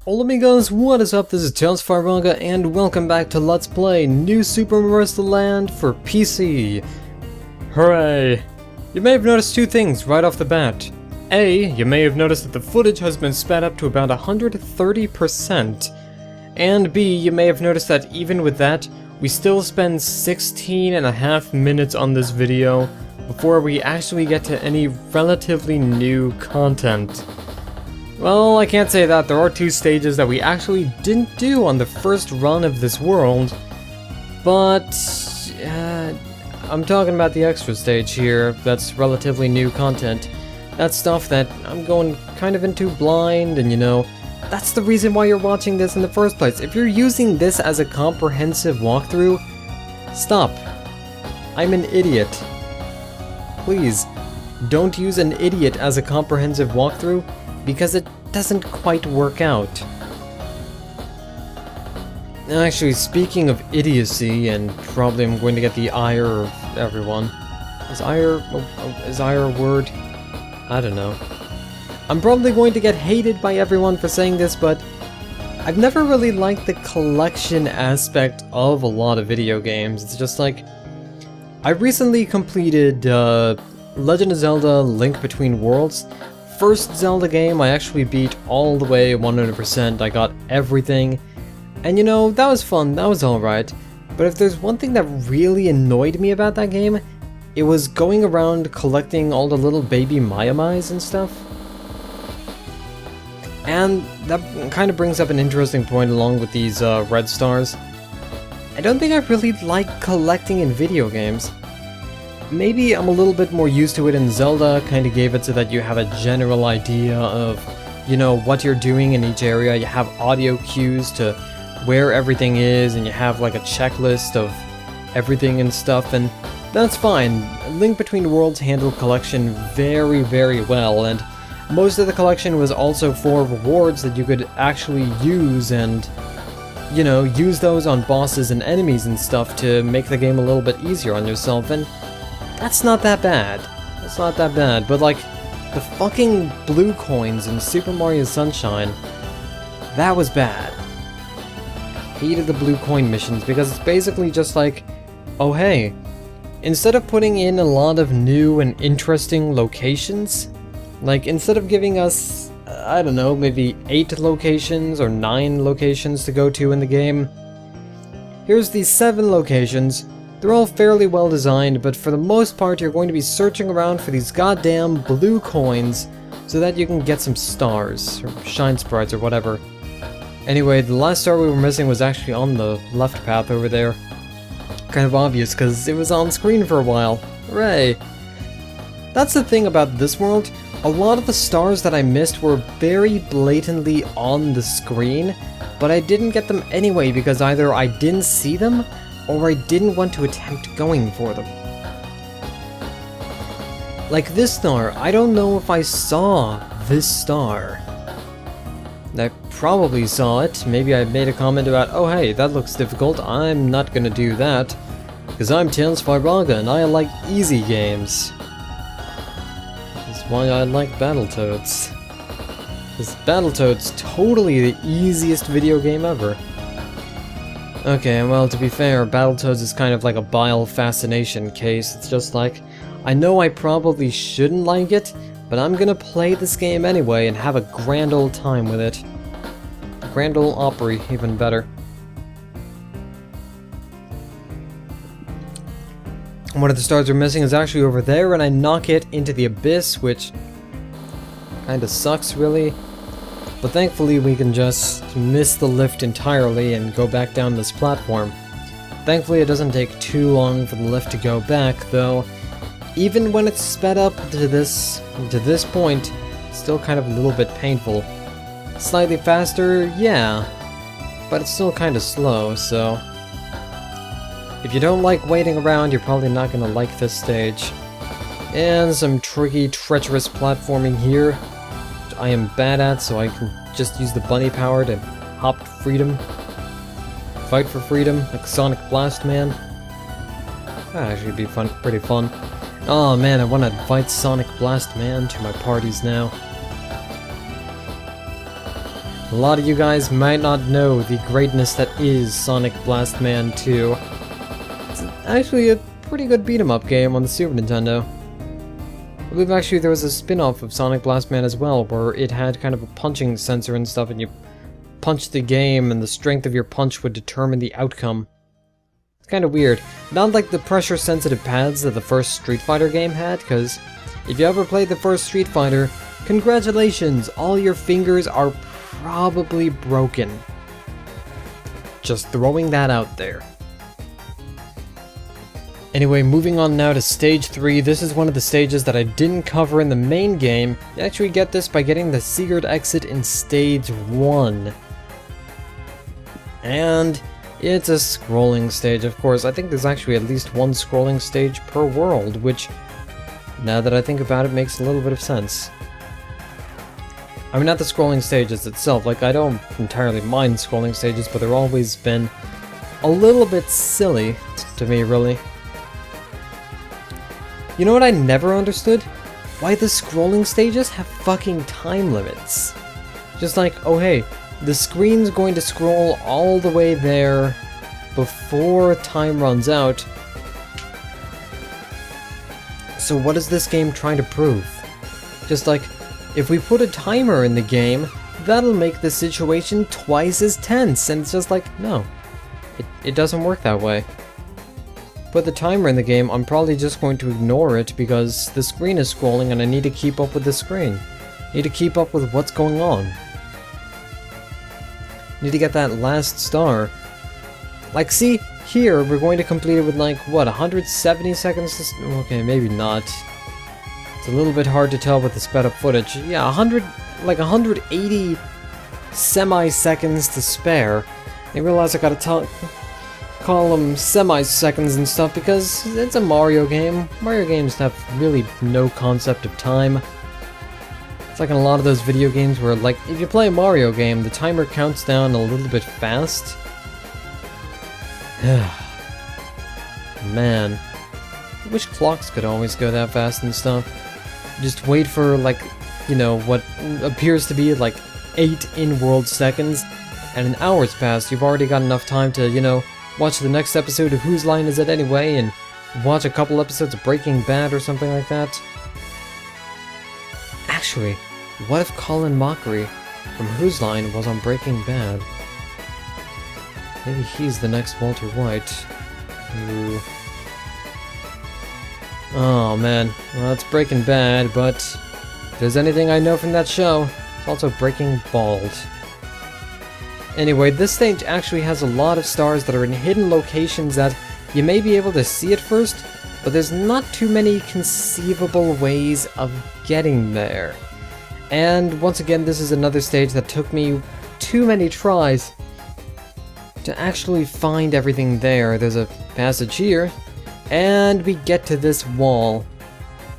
Hola amigos, what is up? This is Tales4Manga and welcome back to Let's Play New Super Marisa Land for PC. Hooray! You may have noticed two things right off the bat. A, you may have noticed that the footage has been sped up to about 130%. And B, you may have noticed that even with that, we still spend 16.5 minutes on this video before we actually get to any relatively new content. Well, I can't say that. There are two stages that we actually didn't do on the first run of this world, but I'm talking about the extra stage here. That's relatively new content. That's stuff that I'm going kind of into blind, and you know, that's the reason why you're watching this in the first place. If you're using this as a comprehensive walkthrough, stop. I'm an idiot. Please, don't use an idiot as a comprehensive walkthrough, because it doesn't quite work out. Actually, speaking of idiocy, and probably I'm going to get the ire of everyone. Is ire a word? I don't know. I'm probably going to get hated by everyone for saying this, but I've never really liked the collection aspect of a lot of video games. It's just like, I recently completed Legend of Zelda: Link Between Worlds. First Zelda game, I actually beat all the way 100%, I got everything, and you know, that was fun, that was alright, but if there's one thing that really annoyed me about that game, it was going around collecting all the little baby Maiamais and stuff. And that kind of brings up an interesting point along with these red stars. I don't think I really like collecting in video games. Maybe I'm a little bit more used to it in Zelda, kind of gave it so that you have a general idea of, you know, what you're doing in each area. You have audio cues to where everything is, and you have like a checklist of everything and stuff, and that's fine. Link Between Worlds handled collection very, very well, and most of the collection was also for rewards that you could actually use and, you know, use those on bosses and enemies and stuff to make the game a little bit easier on yourself, and that's not that bad. That's not that bad, but like, the fucking blue coins in Super Mario Sunshine, that was bad. I hated the blue coin missions because it's basically just like, oh hey, instead of putting in a lot of new and interesting locations, like instead of giving us, I don't know, maybe 8 locations or 9 locations to go to in the game, here's these 7 locations. They're all fairly well designed, but for the most part you're going to be searching around for these goddamn blue coins so that you can get some stars, or shine sprites, or whatever. Anyway, the last star we were missing was actually on the left path over there. Kind of obvious, because it was on screen for a while. Hooray! That's the thing about this world. A lot of the stars that I missed were very blatantly on the screen, but I didn't get them anyway because either I didn't see them, or I didn't want to attempt going for them. Like this star, I don't know if I saw this star. I probably saw it. Maybe I made a comment about, oh hey, that looks difficult, I'm not gonna do that, because I'm Tales4Manga and I like easy games. That's why I like Battletoads. Because Battletoads totally the easiest video game ever. Okay, well, to be fair, Battletoads is kind of like a bile fascination case. It's just like, I know I probably shouldn't like it, but I'm gonna play this game anyway and have a grand old time with it. Grand Ole Opry, even better. One of the stars we're missing is actually over there, and I knock it into the abyss, which kinda sucks, really. But thankfully we can just miss the lift entirely and go back down this platform. Thankfully it doesn't take too long for the lift to go back, though even when it's sped up to this point, it's still kind of a little bit painful. Slightly faster, yeah, but it's still kind of slow, so if you don't like waiting around, you're probably not gonna like this stage. And some tricky, treacherous platforming here. I am bad at, so I can just use the bunny power to hop to freedom. Fight for freedom, like Sonic Blast Man. That'd actually be fun, pretty fun. Oh man, I want to invite Sonic Blast Man to my parties now. A lot of you guys might not know the greatness that is Sonic Blast Man 2. It's actually a pretty good beat-em-up game on the Super Nintendo. I believe actually there was a spin-off of Sonic Blast Man as well, where it had kind of a punching sensor and stuff, and you punch the game, and the strength of your punch would determine the outcome. It's kind of weird. Not like the pressure-sensitive pads that the first Street Fighter game had, because if you ever played the first Street Fighter, congratulations, all your fingers are probably broken. Just throwing that out there. Anyway, moving on now to Stage 3. This is one of the stages that I didn't cover in the main game. You actually get this by getting the secret exit in Stage 1. And it's a scrolling stage, of course. I think there's actually at least one scrolling stage per world, which, now that I think about it, makes a little bit of sense. I mean, not the scrolling stages itself, like, I don't entirely mind scrolling stages, but they've always been a little bit silly to me, really. You know what I never understood? Why the scrolling stages have fucking time limits. Just like, oh hey, the screen's going to scroll all the way there before time runs out. So what is this game trying to prove? Just like, if we put a timer in the game, that'll make the situation twice as tense, and it's just like, no. It doesn't work that way. Put the timer in the game, I'm probably just going to ignore it because the screen is scrolling and I need to keep up with the screen. Need to keep up with what's going on. Need to get that last star. Like, see, here we're going to complete it with like, what, 170 seconds to... Okay, maybe not. It's a little bit hard to tell with the sped up footage. Yeah, 180 semi-seconds to spare. I realize I gotta call them semi-seconds and stuff because it's a Mario game. Mario games have really no concept of time. It's like in a lot of those video games where, like, if you play a Mario game, the timer counts down a little bit fast. Man. I wish clocks could always go that fast and stuff. Just wait for, like, you know, what appears to be, like, 8 in-world seconds, and an hour's passed. You've already got enough time to, you know, watch the next episode of Whose Line Is It Anyway, and watch a couple episodes of Breaking Bad or something like that. Actually, what if Colin Mockery from Whose Line was on Breaking Bad? Maybe he's the next Walter White. Who... Oh man, well it's Breaking Bad, but if there's anything I know from that show, it's also Breaking Bald. Anyway, this stage actually has a lot of stars that are in hidden locations that you may be able to see at first, but there's not too many conceivable ways of getting there. And once again, this is another stage that took me too many tries to actually find everything there. There's a passage here, and we get to this wall,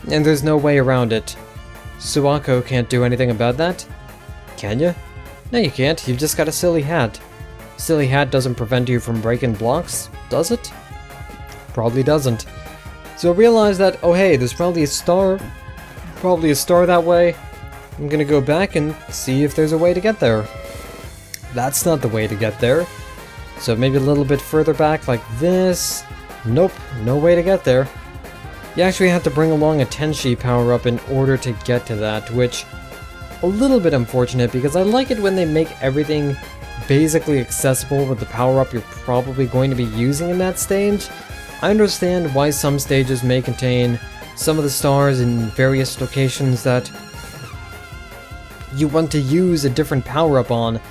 and there's no way around it. Suwako can't do anything about that, can you? No, you can't. You've just got a silly hat. Silly hat doesn't prevent you from breaking blocks, does it? Probably doesn't. So realize that, oh hey, there's probably a star that way. I'm gonna go back and see if there's a way to get there. That's not the way to get there. So maybe a little bit further back like this. Nope, no way to get there. You actually have to bring along a Tenshi power-up in order to get to that, which... a little bit unfortunate, because I like it when they make everything basically accessible with the power-up you're probably going to be using in that stage. I understand why some stages may contain some of the stars in various locations that you want to use a different power-up on,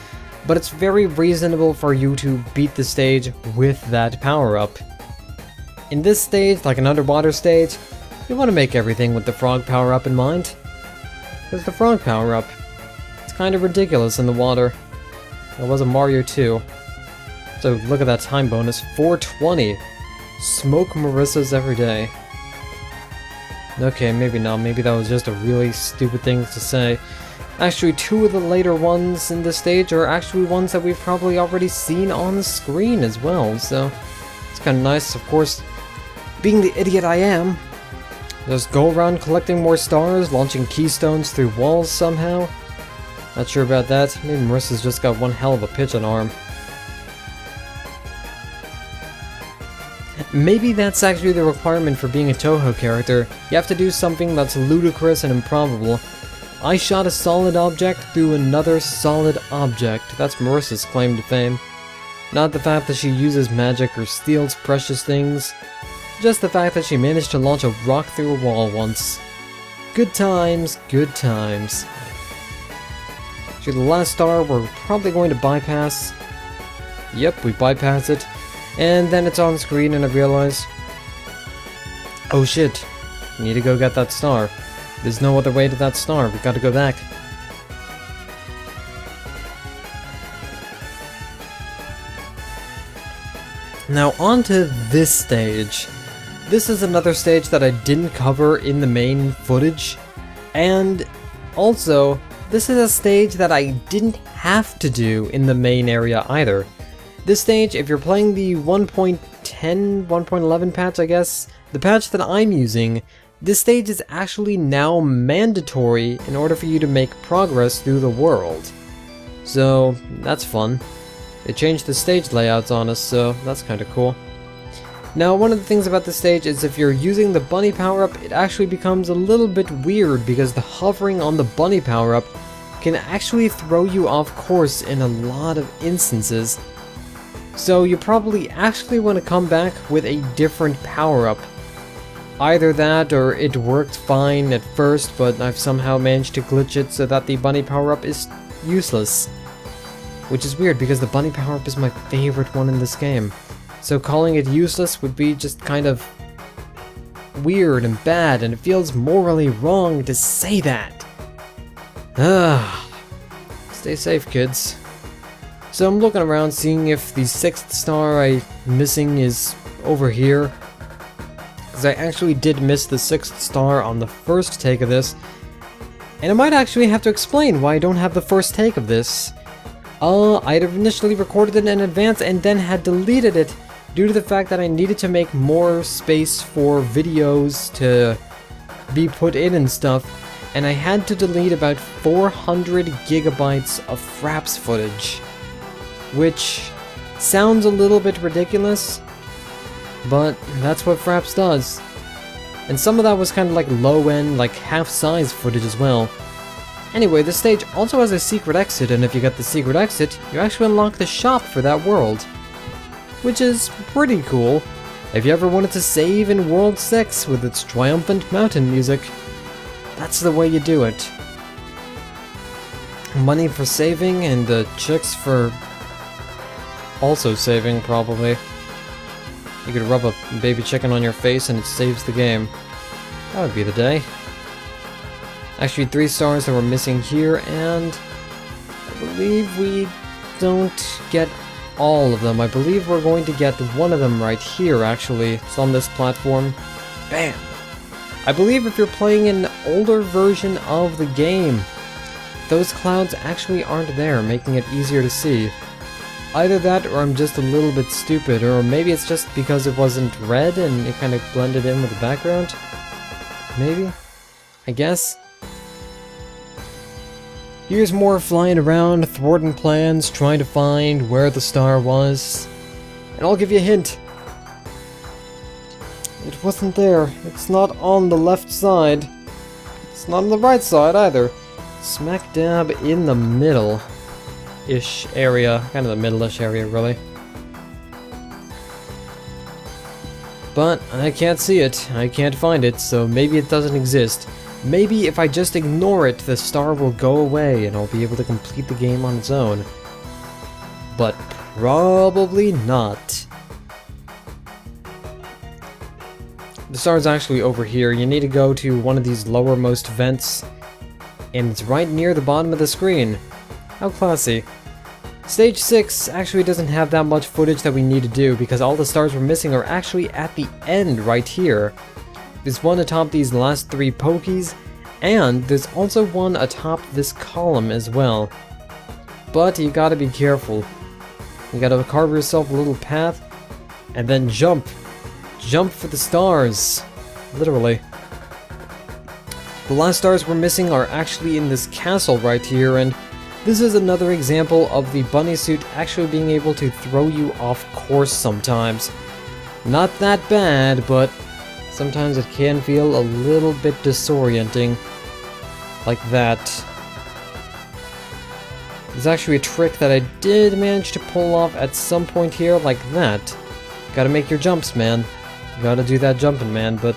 but it's very reasonable for you to beat the stage with that power-up. In this stage, like an underwater stage, you want to make everything with the frog power-up in mind. Because the frog power-up, it's kind of ridiculous in the water. It was a Mario 2. So look at that time bonus, 420. Smoke Marissa's every day. Okay, maybe not. Maybe that was just a really stupid thing to say. Actually, two of the later ones in this stage are actually ones that we've probably already seen on the screen as well, so it's kind of nice. Of course, being the idiot I am, just go around collecting more stars, launching keystones through walls somehow. Not sure about that. Maybe Marisa's just got one hell of a pitch on arm. Maybe that's actually the requirement for being a Touhou character. You have to do something that's ludicrous and improbable. I shot a solid object through another solid object. That's Marisa's claim to fame. Not the fact that she uses magic or steals precious things. Just the fact that she managed to launch a rock through a wall once. Good times, good times. Actually, the last star we're probably going to bypass. Yep, we bypass it. And then it's on screen and I realize, oh shit, we need to go get that star. There's no other way to that star, we gotta go back. Now on to this stage. This is another stage that I didn't cover in the main footage, and also, this is a stage that I didn't have to do in the main area either. This stage, if you're playing the 1.10, 1.11 patch, I guess, the patch that I'm using, this stage is actually now mandatory in order for you to make progress through the world. So, that's fun. They changed the stage layouts on us, so that's kinda cool. Now, one of the things about this stage is if you're using the bunny power-up, it actually becomes a little bit weird because the hovering on the bunny power-up can actually throw you off course in a lot of instances. So you probably actually want to come back with a different power-up. Either that or it worked fine at first, but I've somehow managed to glitch it so that the bunny power-up is useless. Which is weird because the bunny power-up is my favorite one in this game. So calling it useless would be just kind of weird and bad, and it feels morally wrong to say that. Stay safe, kids. So I'm looking around seeing if the 6th star I'm missing is over here. Because I actually did miss the 6th star on the first take of this. And I might actually have to explain why I don't have the first take of this. I had initially recorded it in advance and then had deleted it due to the fact that I needed to make more space for videos to be put in and stuff. And I had to delete about 400 gigabytes of Fraps footage. Which sounds a little bit ridiculous, but that's what Fraps does. And some of that was kind of like low-end, like half-size footage as well. Anyway, this stage also has a secret exit, and if you get the secret exit, you actually unlock the shop for that world. Which is pretty cool. If you ever wanted to save in World 6 with its triumphant mountain music, that's the way you do it. Money for saving, and the chicks for also saving, probably. You could rub a baby chicken on your face and it saves the game. That would be the day. Actually, 3 stars that we're missing here, and I believe we don't get all of them. I believe we're going to get one of them right here, actually. It's on this platform. Bam! I believe if you're playing an older version of the game, those clouds actually aren't there, making it easier to see. Either that, or I'm just a little bit stupid, or maybe it's just because it wasn't red and it kind of blended in with the background. Maybe? I guess? Here's more flying around, thwarting plans, trying to find where the star was. And I'll give you a hint. It wasn't there. It's not on the left side. It's not on the right side either. Smack dab in the middle-ish area. Kind of the middle-ish area, really. But I can't see it. I can't find it, so maybe it doesn't exist. Maybe if I just ignore it, the star will go away and I'll be able to complete the game on its own. But probably not. The star's actually over here. You need to go to one of these lowermost vents, and it's right near the bottom of the screen. How classy. Stage 6 actually doesn't have that much footage that we need to do because all the stars we're missing are actually at the end right here. There's one atop these last 3 pokies, and there's also one atop this column as well. But you gotta be careful. You gotta carve yourself a little path, and then jump. Jump for the stars. Literally. The last stars we're missing are actually in this castle right here, and This is another example of the bunny suit actually being able to throw you off course sometimes. Not that bad, but sometimes it can feel a little bit disorienting. Like that. There's actually a trick that I did manage to pull off at some point here, like that. Gotta make your jumps, man. You gotta do that jumping, man, but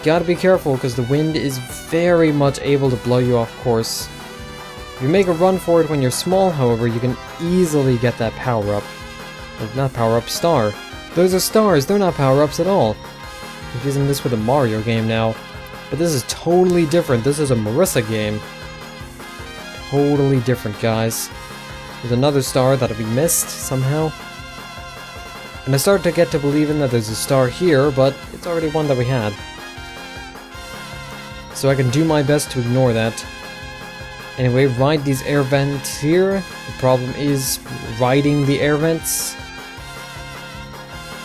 gotta be careful because the wind is very much able to blow you off course. If you make a run for it when you're small, however, you can easily get that power-up. Not power-up, star. Those are stars, they're not power-ups at all. I'm confusing this with a Mario game now. But this is totally different, this is a Marisa game. Totally different, guys. There's another star that'll be missed, somehow. And I started to get to believing that there's a star here, but it's already one that we had. So I can do my best to ignore that. Anyway, ride these air vents here. The problem is riding the air vents.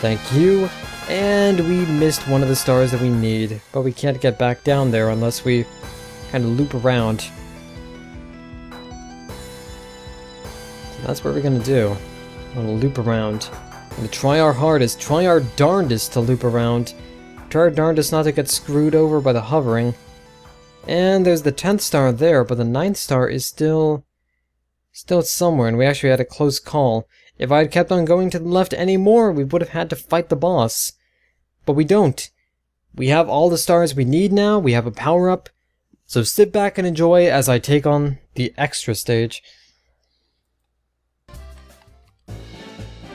Thank you. And we missed one of the stars that we need, but we can't get back down there unless we kind of loop around. So that's what we're gonna do. We're gonna loop around. We're gonna try our hardest, try our darndest to loop around. Try our darndest not to get screwed over by the hovering. And there's the 10th star there, but the 9th star is still somewhere, and we actually had a close call. If I had kept on going to the left anymore, we would have had to fight the boss. But we don't. We have all the stars we need now, we have a power-up. So sit back and enjoy as I take on the extra stage.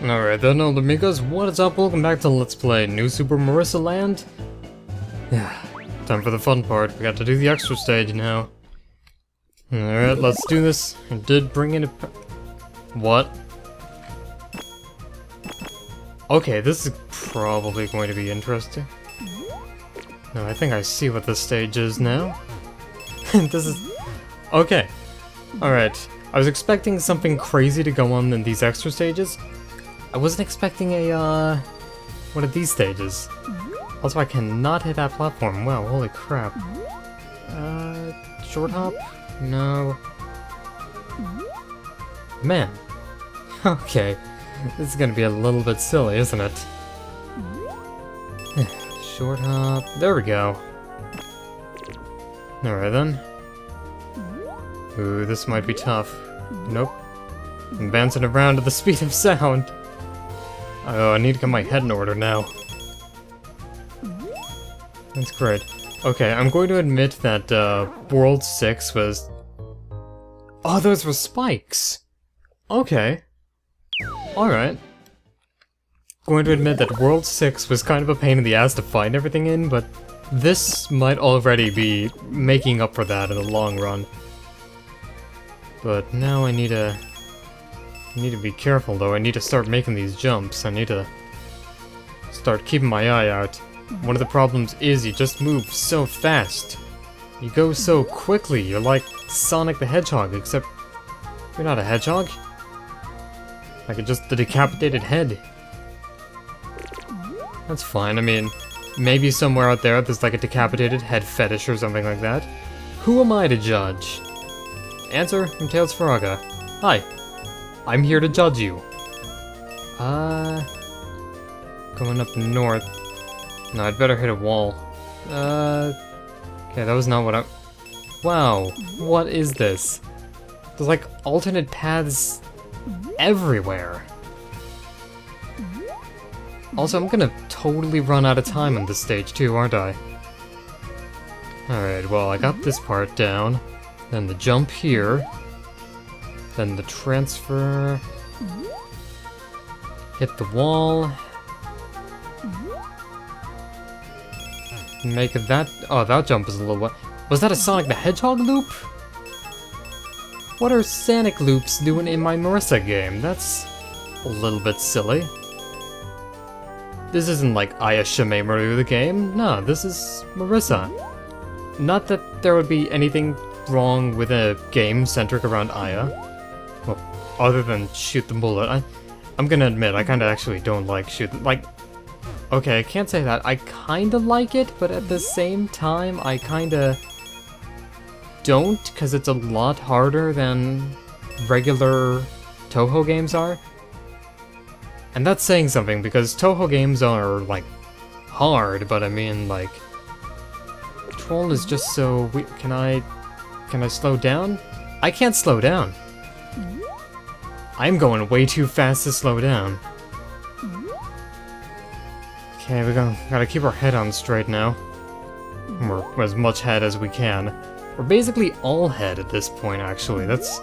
Alright then, old amigos, what is up? Welcome back to Let's Play New Super Marisa Land. Yeah. Time for the fun part. We got to do the extra stage now. Alright, let's do this. I did bring in a... What? Okay, this is probably going to be interesting. No, I think I see what this stage is now. This is... Okay. Alright. I was expecting something crazy to go on in these extra stages. I wasn't expecting a, one of these stages. Also, I cannot hit that platform. Wow, holy crap. Short hop? No. Man. Okay. This is gonna be a little bit silly, isn't it? Short hop. There we go. Alright then. Ooh, this might be tough. Nope. I'm bouncing around at the speed of sound. Oh, I need to get my head in order now. That's great. Okay, I'm going to admit that World 6 was... Oh, those were spikes! Okay. Alright. Going to admit that World 6 was kind of a pain in the ass to find everything in, but this might already be making up for that in the long run. But now I need to be careful though. I need to start making these jumps. I need to start keeping my eye out. One of the problems is you just move so fast. You go so quickly. You're like Sonic the Hedgehog, except you're not a hedgehog. Like just the decapitated head. That's fine. I mean, maybe somewhere out there there's like a decapitated head fetish or something like that. Who am I to judge? Answer from Tales Faraga. Hi. I'm here to judge you. Going up north. No, I'd better hit a wall. Okay, that was not what I... Wow, what is this? There's like alternate paths everywhere. Also, I'm gonna totally run out of time on this stage too, aren't I? Alright, well, I got this part down. Then the jump here. Then the transfer. Hit the wall. Make that... Oh, that jump is a little wet. Was that a Sonic the Hedgehog loop? What are Sonic loops doing in my Marisa game? That's a little bit silly. This isn't like Aya Shimeru the game. No, this is Marisa. Not that there would be anything wrong with a game centric around Aya. Well, other than shoot the bullet. I'm gonna admit, I kinda actually don't like shooting... Like... Okay, I can't say that. I kinda like it, but at the same time, I kinda... don't, because it's a lot harder than regular Toho games are. And that's saying something, because Toho games are, like, hard, but I mean, like... Control is just so... Can I slow down? I can't slow down. I'm going way too fast to slow down. Okay, we gotta keep our head on straight now. Or as much head as we can. We're basically all head at this point, actually. That's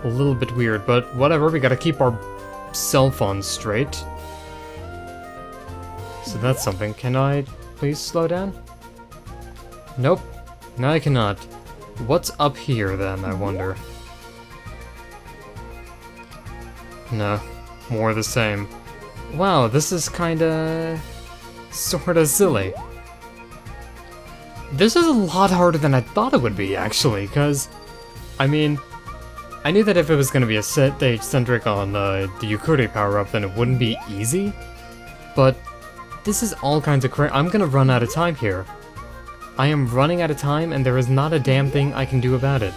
a little bit weird, but whatever, we gotta keep our cell phone straight. So that's something. Can I please slow down? Nope. No, I cannot. What's up here, then, I wonder? No. More the same. Wow, this is kinda... sorta silly. This is a lot harder than I thought it would be, actually, because... I mean... I knew that if it was gonna be a stage-centric on the Yukkuri power-up, then it wouldn't be easy. But... this is all kinds of I'm gonna run out of time here. I am running out of time, and there is not a damn thing I can do about it.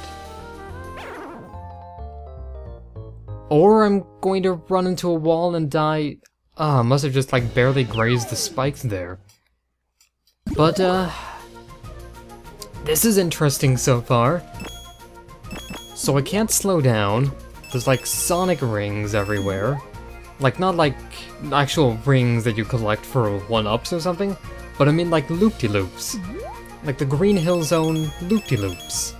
Or I'm going to run into a wall and die... Ah, must have just, like, barely grazed the spikes there. But, this is interesting so far. So I can't slow down. There's, like, sonic rings everywhere. Like, not like actual rings that you collect for 1-ups or something, but I mean, like, loop-de-loops. Like the Green Hill Zone loop-de-loops.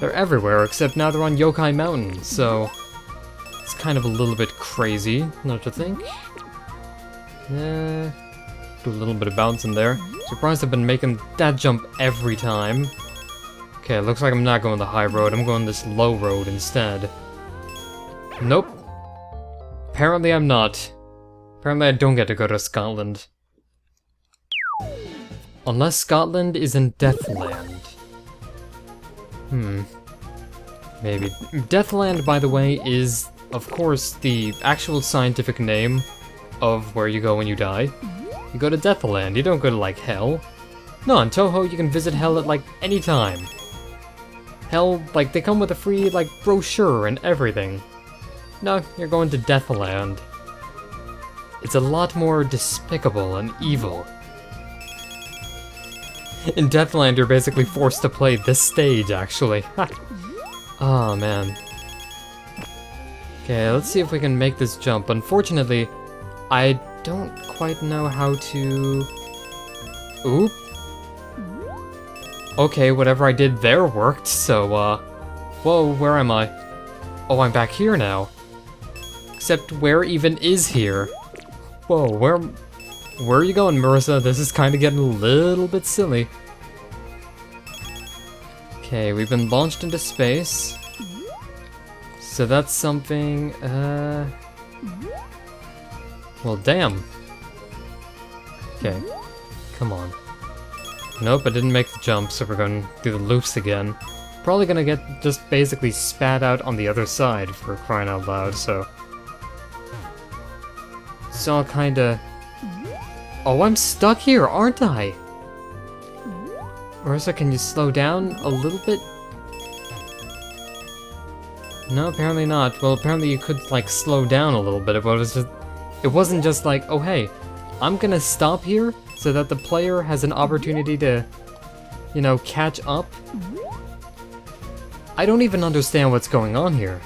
They're everywhere, except now they're on Yokai Mountain, so... it's kind of a little bit crazy, don't you think? Yeah... do a little bit of bouncing there. Surprised I've been making that jump every time. Okay, looks like I'm not going the high road, I'm going this low road instead. Nope. Apparently I'm not. Apparently I don't get to go to Scotland. Unless Scotland is in Deathland. Maybe. Deathland, by the way, is, of course, the actual scientific name of where you go when you die. You go to Deathland, you don't go to, like, Hell. No, in Toho, you can visit Hell at, like, any time. Hell, like, they come with a free, like, brochure and everything. No, you're going to Deathland. It's a lot more despicable and evil. In Deathland, you're basically forced to play this stage, actually. Oh, man. Okay, let's see if we can make this jump. Unfortunately, I don't quite know how to... Oop. Okay, whatever I did there worked, so, whoa, where am I? Oh, I'm back here now. Except where even is here? Whoa, where are you going, Marisa? This is kind of getting a little bit silly. Okay, we've been launched into space. So that's something, well, damn. Okay, come on. Nope, I didn't make the jump, so we're going to do the loops again. Probably gonna get just basically spat out on the other side for crying out loud, so... it's all kinda... oh, I'm stuck here, aren't I? Marisa, can you slow down a little bit? No, apparently not. Well, apparently you could, like, slow down a little bit, but it wasn't just like, oh hey, I'm gonna stop here so that the player has an opportunity to, you know, catch up. I don't even understand what's going on here.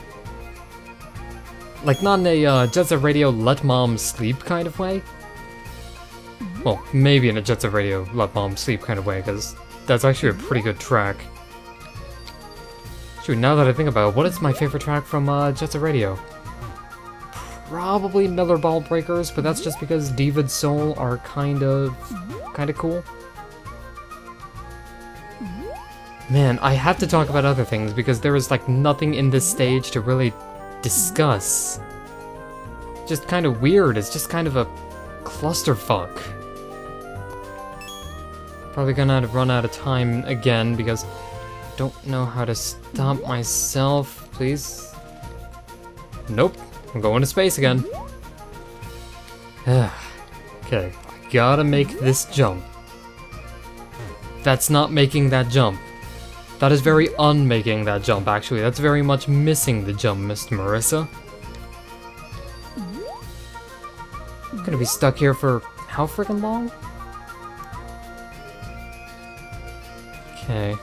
Like, not in a Jet Set Radio Let Mom Sleep kind of way. Well, maybe in a Jet Set Radio Let Mom Sleep kind of way, because that's actually a pretty good track. Shoot, now that I think about it, what is my favorite track from Jet Set Radio? Probably Miller Ball Breakers, but that's just because Diva's Soul are kind of cool. Man, I have to talk about other things because there is like nothing in this stage to really discuss. Just kind of weird, it's just kind of a clusterfuck. Probably gonna run out of time again because I don't know how to stop myself, please. Nope, I'm going to space again. Okay, I gotta make this jump. That's not making that jump. That is very unmaking that jump, actually. That's very much missing the jump, Mr. Marisa. I'm gonna be stuck here for how freaking long? Okay.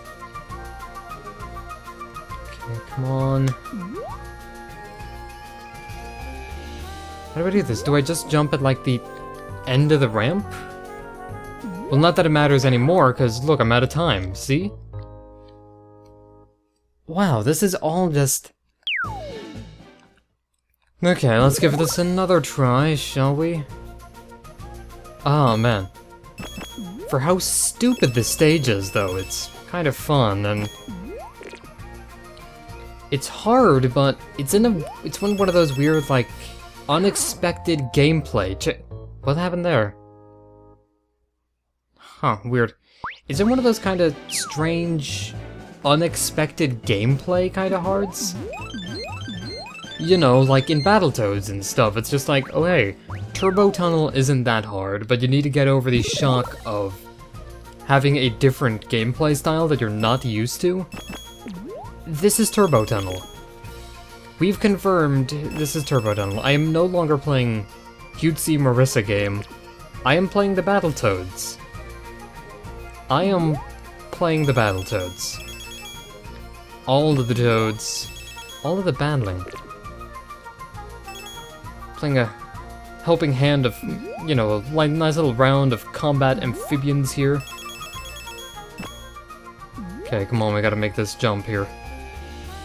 Okay, come on. How do I do this? Do I just jump at, like, the end of the ramp? Well, not that it matters anymore, because, look, I'm out of time, see? Wow, this is all just... Okay, let's give this another try, shall we? Oh, man. For how stupid this stage is, though, it's kind of fun, and... It's hard, but it's one of those weird, like, unexpected gameplay. What happened there? Huh, weird. Is it one of those kind of strange, unexpected gameplay kind of hards? You know, like in Battletoads and stuff, it's just like, oh hey, Turbo Tunnel isn't that hard, but you need to get over the shock of having a different gameplay style that you're not used to. This is Turbo Tunnel. We've confirmed this is Turbo Tunnel. I am no longer playing cutesy Marisa game. I am playing the Battletoads. I am playing the Battletoads. All of the Toads. All of the battling. Playing a helping hand of, you know, a nice little round of combat amphibians here. Okay, come on, we gotta make this jump here.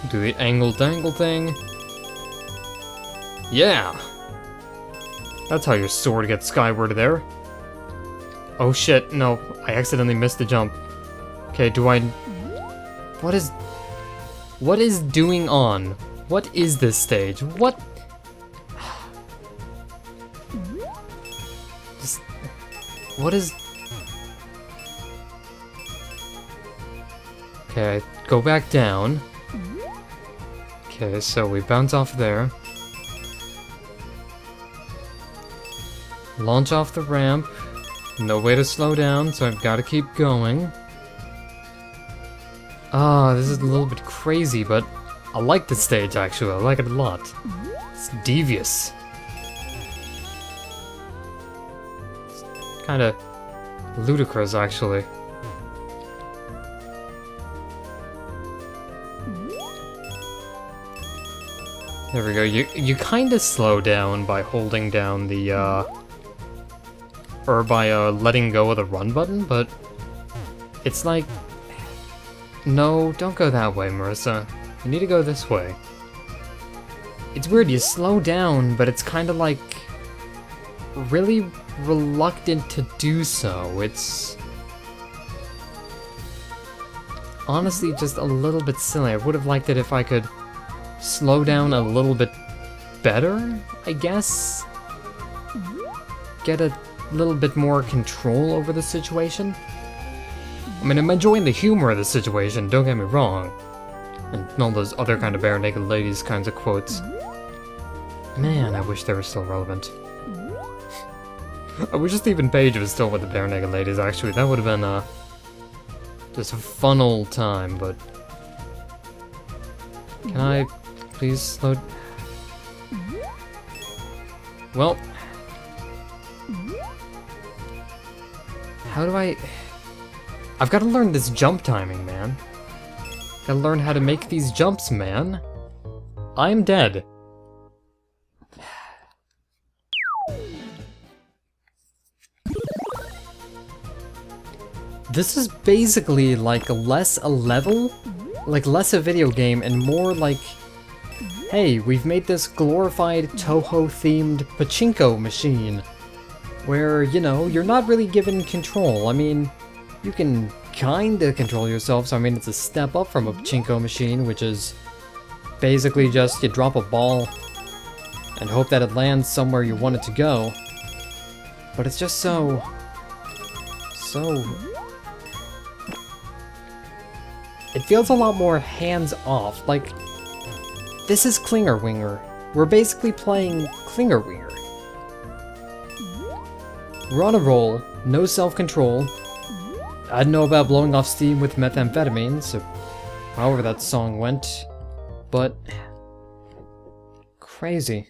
Do the angle-dangle thing. Yeah! That's how your sword gets skyward there. Oh shit, no, I accidentally missed the jump. Okay, do I... What is doing on? What is this stage? What? What is... Okay, go back down. Okay, so we bounce off there. Launch off the ramp. No way to slow down, so I've got to keep going. Ah, this is a little bit crazy, but I like this stage, actually. I like it a lot. It's devious. It's kind of ludicrous, actually. There we go. You kind of slow down by holding down the, or by, letting go of the run button, but it's like... No, don't go that way, Marisa. You need to go this way. It's weird, you slow down, but it's kind of like... really reluctant to do so. It's... honestly just a little bit silly. I would have liked it if I could slow down a little bit better, I guess? Get a little bit more control over the situation? I mean, I'm enjoying the humor of the situation, don't get me wrong. And all those other kind of bare-naked ladies kinds of quotes. Man, I wish they were still relevant. I wish Stephen Page was still with the bare-naked ladies, actually. That would have been, just a fun old time, but... Can I please slow... Well... How do I... I've got to learn this jump timing, man. Gotta learn how to make these jumps, man. I'm dead. This is basically like less a level, like less a video game, and more like, hey, we've made this glorified Toho-themed pachinko machine, where, you know, you're not really given control. I mean, you can kinda control yourself, so I mean, it's a step up from a pachinko machine, which is basically just you drop a ball and hope that it lands somewhere you want it to go. But it's just so... It feels a lot more hands-off, like, this is Klinger Winger. We're basically playing Klinger Winger. We're on a roll, no self-control. I don't know about blowing off steam with methamphetamine, so however that song went, but crazy.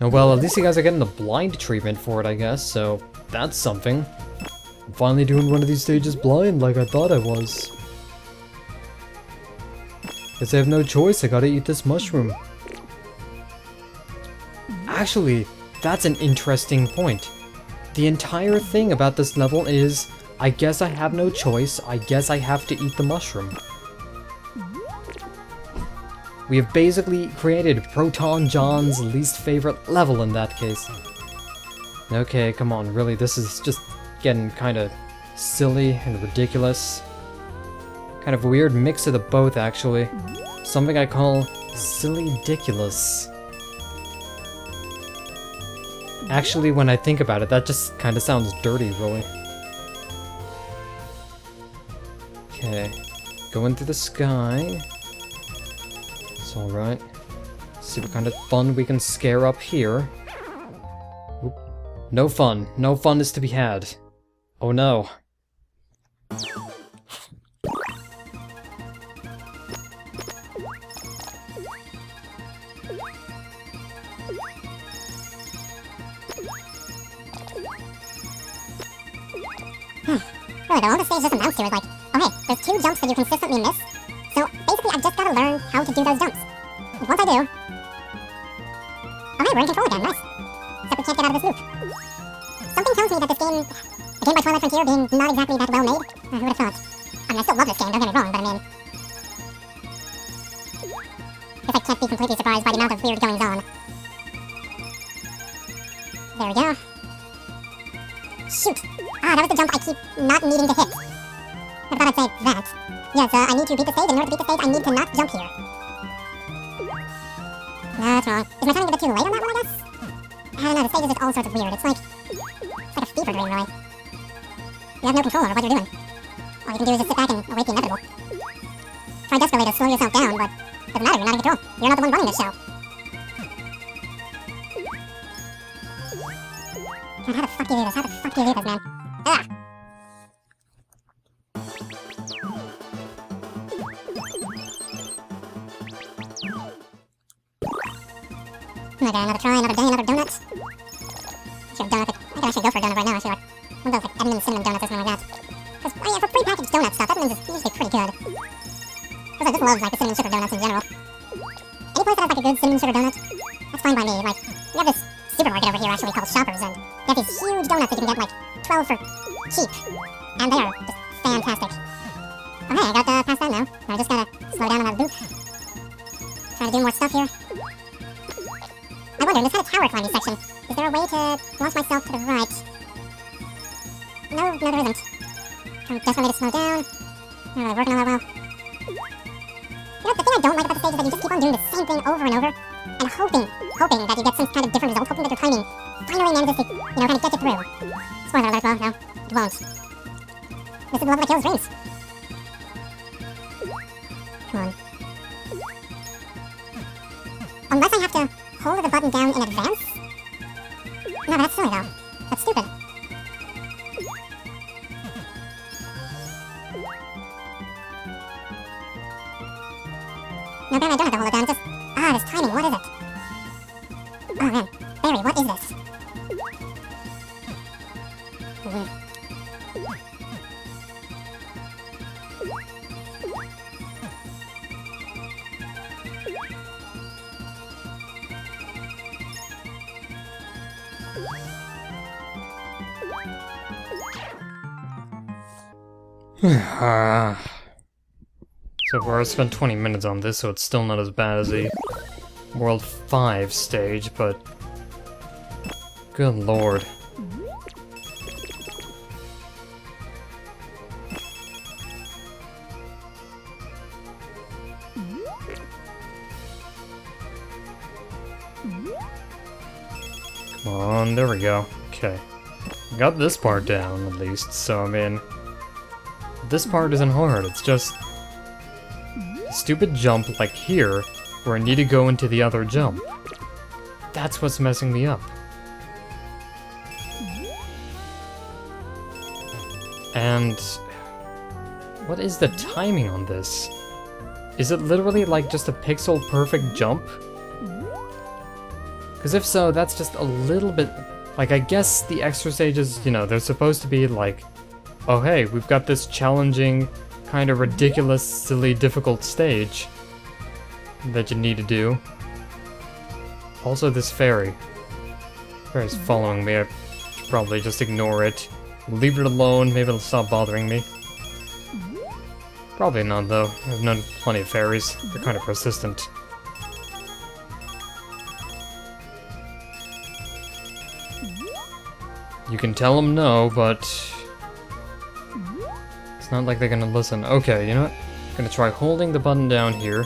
Oh well, at least you guys are getting the blind treatment for it, I guess, so that's something. I'm finally doing one of these stages blind like I thought I was. Guess I have no choice, I gotta eat this mushroom. Actually, that's an interesting point. The entire thing about this level is, I guess I have no choice, I guess I have to eat the mushroom. We have basically created Proton John's least favorite level in that case. Okay, come on, really, this is just getting kinda silly and ridiculous. Kind of weird mix of the both, actually. Something I call silly-diculous. Actually, when I think about it, that just kinda sounds dirty, really. Okay, going through the sky. It's alright. See what kind of fun we can scare up here. Oop. No fun. No fun is to be had. Oh no. Really though, all the stage just amounts to is like, oh hey, there's 2 jumps that you consistently miss, so basically I've just gotta learn how to do those jumps. And once I do... Oh hey, we're in control again, nice. Except we can't get out of this loop. Something tells me that this game, a game by Twilight Frontier being not exactly that well made, who would have thought? I mean, I still love this game, don't get me wrong, but I mean... Guess I can't be completely surprised by the amount of weird goings on. There we go. Shoot! Ah, that was the jump I keep not needing to hit. I thought I'd say that. Yes, I need to beat the stage, and in order to beat the stage, I need to not jump here. No, that's wrong. Is my timing a bit too late on that one, I guess? I don't know, the stage is just all sorts of weird. It's like a fever dream, really. You have no control over what you're doing. All you can do is just sit back and await the inevitable. Try desperately to slow yourself down, but it doesn't matter, you're not in control. You're not the one running this show. God, how the fuck do you do this? How the fuck do you do this, man? Ugh! Okay, another try, another day, another donut. I should go for a donut right now, I feel like. One of those like Edmund cinnamon donuts or something like that. Because, oh yeah, for pre-packaged donut stuff, Edmund's is usually pretty good. Because I just love like the cinnamon sugar donuts in general. Any place that has like a good cinnamon sugar donut, that's fine by me. Like, we have this supermarket over here actually called Shoppers, and they have these huge donuts that you can get like 12 for cheap. And they are just fantastic. Okay, I got past that now. I just gotta slow down on that loop. Try to do more stuff here. I wonder, this had a tower climbing section. Is there a way to launch myself to the right? No, there isn't. Trying desperately to slow down. Not really working all that well. You know, the thing I don't like about the stage is that you just keep on doing the same thing over and over, and hoping that you get some kind of different result, hoping that your timing finally manages to, kind of get you through. Spoiler alert, well, no, it won't. This is the level that kills dreams. Come on. Unless I have to hold the button down in advance? No, but that's silly though. That's stupid. No, apparently I don't have to hold it down, just... Ah, this timing, what is it? Oh man, Barry, what is this? So far I spent 20 minutes on this, so it's still not as bad as a World 5 stage, but... Good lord. Come on, there we go. Okay. Got this part down, at least, so I mean... This part isn't hard, it's just... a stupid jump like here, where I need to go into the other jump. That's what's messing me up. And... What is the timing on this? Is it literally like just a pixel perfect jump? Because if so, that's just a little bit... Like, I guess the extra stages, you know, they're supposed to be like, oh hey, we've got this challenging, kind of ridiculous, silly, difficult stage that you need to do. Also, this fairy. Fairy's following me. I should probably just ignore it. Leave it alone, maybe it'll stop bothering me. Probably not, though. I've known plenty of fairies. They're kind of persistent. You can tell them no, but... it's not like they're gonna listen. Okay, you know what? I'm gonna try holding the button down here.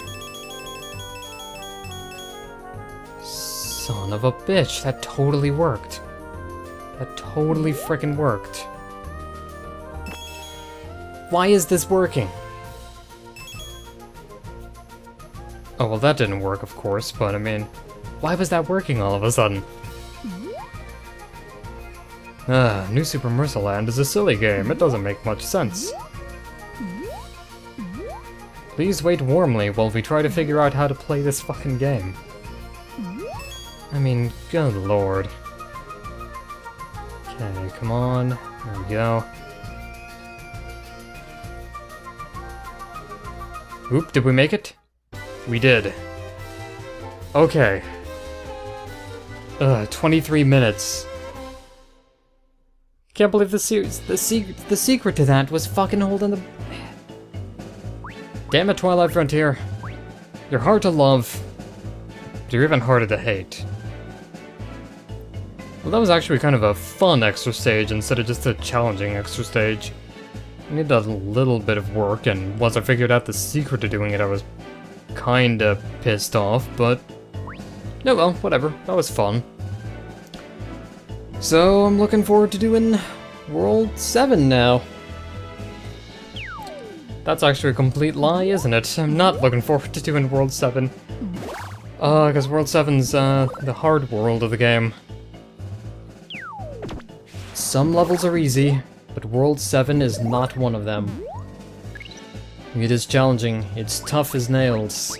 Son of a bitch, that totally worked. That totally frickin' worked. Why is this working? Oh, well that didn't work, of course, but I mean, why was that working all of a sudden? New Super Marisa Land is a silly game. It doesn't make much sense. Please wait warmly while we try to figure out how to play this fucking game. I mean, good lord. Okay, come on. There we go. Oop, did we make it? We did. Okay. 23 minutes. Can't believe the secret to that was fucking holding the... Damn it, Twilight Frontier. You're hard to love, but you're even harder to hate. Well, that was actually kind of a fun extra stage instead of just a challenging extra stage. I needed a little bit of work, and once I figured out the secret to doing it, I was kinda pissed off, but... no, well, whatever. That was fun. So, I'm looking forward to doing World 7 now. That's actually a complete lie, isn't it? I'm not looking forward to doing World 7. Because World 7's, the hard world of the game. Some levels are easy, but World 7 is not one of them. It is challenging. It's tough as nails.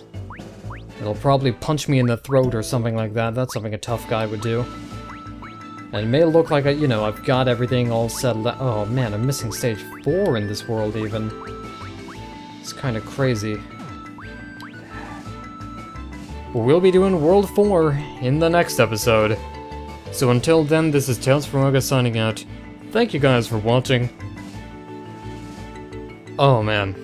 It'll probably punch me in the throat or something like that. That's something a tough guy would do. And it may look like, you know, I've got everything all settled out. Oh man, I'm missing stage 4 in this world even. It's kind of crazy. We'll be doing World 4 in the next episode. So until then, this is Tales from Oga signing out. Thank you guys for watching. Oh man.